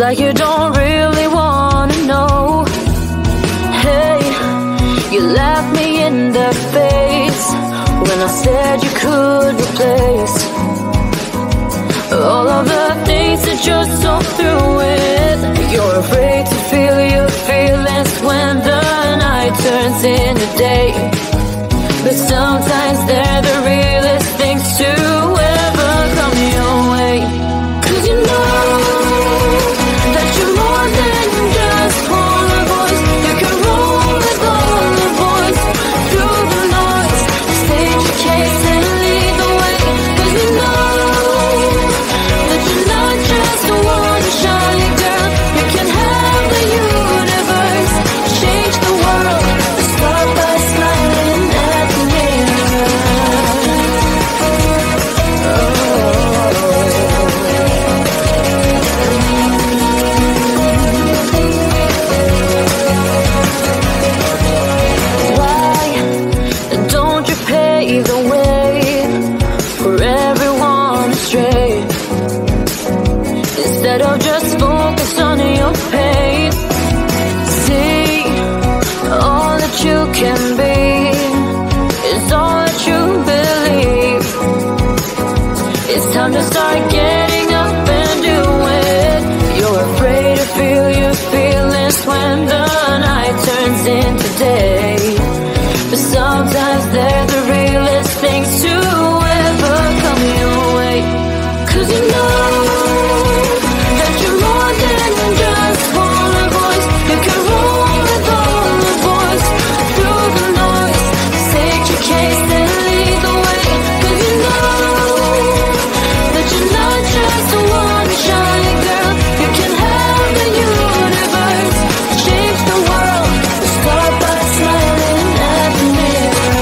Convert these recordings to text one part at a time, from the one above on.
like you don't really wanna know. Hey, you laughed me in the face when I said you could replace all of the things that you're so through with. You're afraid to feel your feelings when the night turns into day, but sometimes they're the realest things to ever come your way. 'Cause you know that you're more than just one voice. You can roll with all the voice through the noise, state your case and lead the way. 'Cause you know that you're not just a one shy girl. You can have the universe, change the world. Start by smiling at the mirror. Why don't you pave the way for everyone astray, instead of just focus on your pain? See, all that you can be is all that you believe. It's time to start getting up and do it. You're afraid to feel your feelings when the night turns into day, but sometimes they're the realest things to ever come your way. 'Cause you know that you're more than just one voice. You can roll with all the voice through the noise, state your case and lead the way. 'Cause you know that you're not just a one shy girl. You can have the universe, change the world. Start by smiling at the mirror.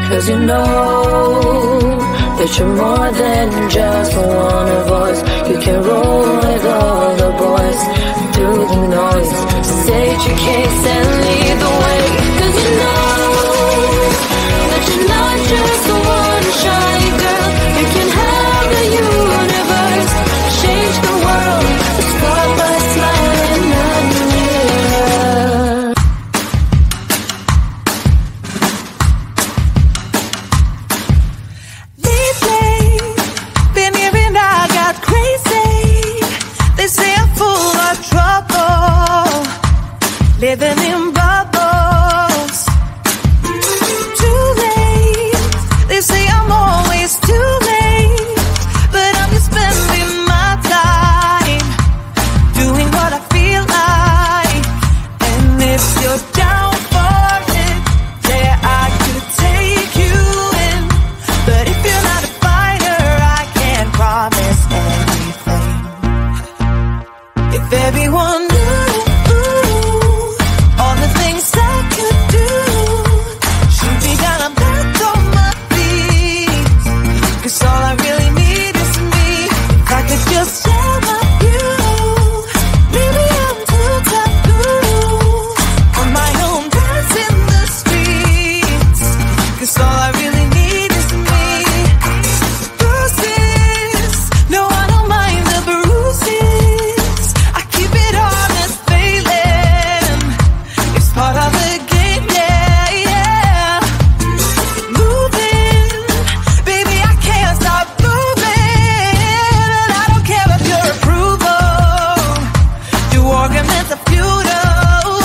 Cause you know that you're more than just one voice. You can roll with all the boys through the noise, state your case and lead the way. 'Cause you know that you're not just a one shy girl. You can have the universe, change the world. Start by smiling at the mirror. Living in bubbles. Too late. They say I'm always too late, but I'm just spending my time doing what I feel like. And if you're down for it, yeah, I could take you in. But if you're not a fighter, I can't promise anything. If everyone knew all the things I could do, shoot me down, I'm back on my feet. 'Cause all I really need is me. If I could just share my view, maybe I'm too taboo on my own, dance in the streets. 'Cause all I really need is me. Bruises, no, I don't mind the bruises. I keep it honest, failing. It's part of the game, yeah, yeah. Moving, baby, I can't stop moving. And I don't care if your approval, your arguments are futile.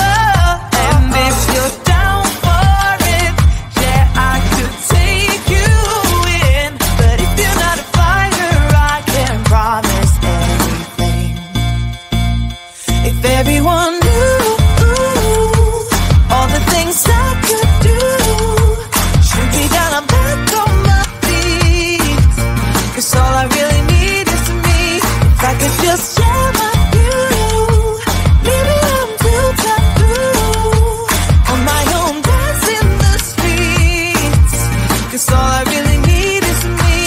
And if you're down for it, yeah, I could take you in. But if you're not a fighter, I can't promise anything. If everyone knew all the things I could do, shoot me down, I'm back on my feet. 'Cause all I really need is me. If I could just share my view, maybe I'm too taboo on my own, dance in the streets. 'Cause all I really need is me.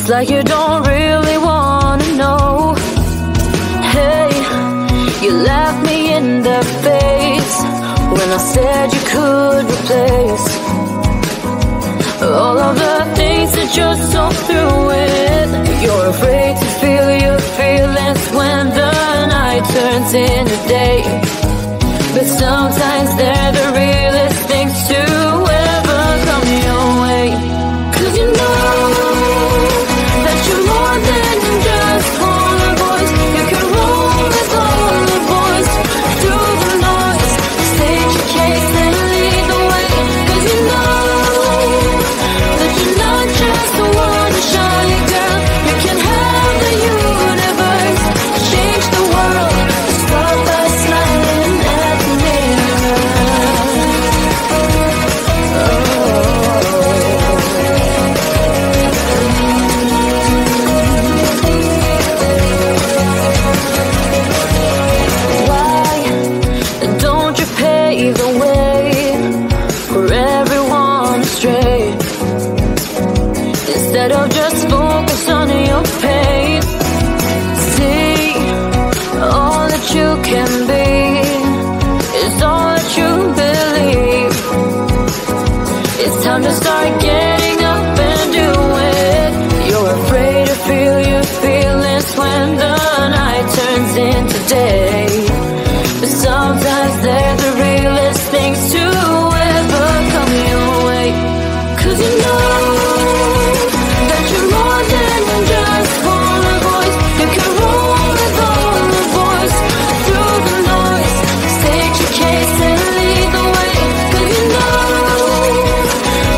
like you don't really wanna know. Hey, you laughed me in the face when I said you could replace all of the things that you're so through with. You're afraid to feel your feelings when the night turns into day, but sometimes they're the realest things to ever come your way. 'Cause you know that you're more than just all the boys. You can roll with all the boys through the noise, state your case and lead the way. 'Cause you know that you're not just the one to shine, girl. You can have the universe, change the world. Start by smiling at the mirror. Why don't you pave the way for everyone astray? Instead of just focus on your pain, see all that you can be is all that you believe. It's time to start getting up and do it. You're afraid to feel your feelings when the night turns into day, but sometimes they're the realest things to ever come your way. 'Cause you know that you're more than just all the boys. You can roll with all the boys through the noise, state your case and lead the way. 'Cause you know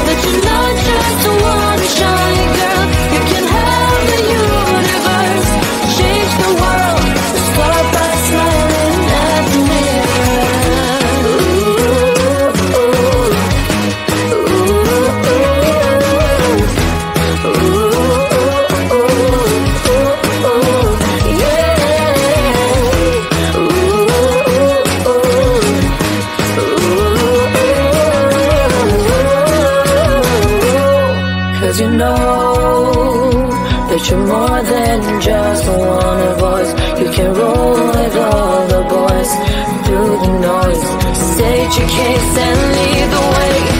that you're not just the one to shine, girl. You can have the universe, change the world. Start by smiling at the mirror. Cause you know that you're more than just one voice. You can roll with all the boys through the noise, state your case and lead the way.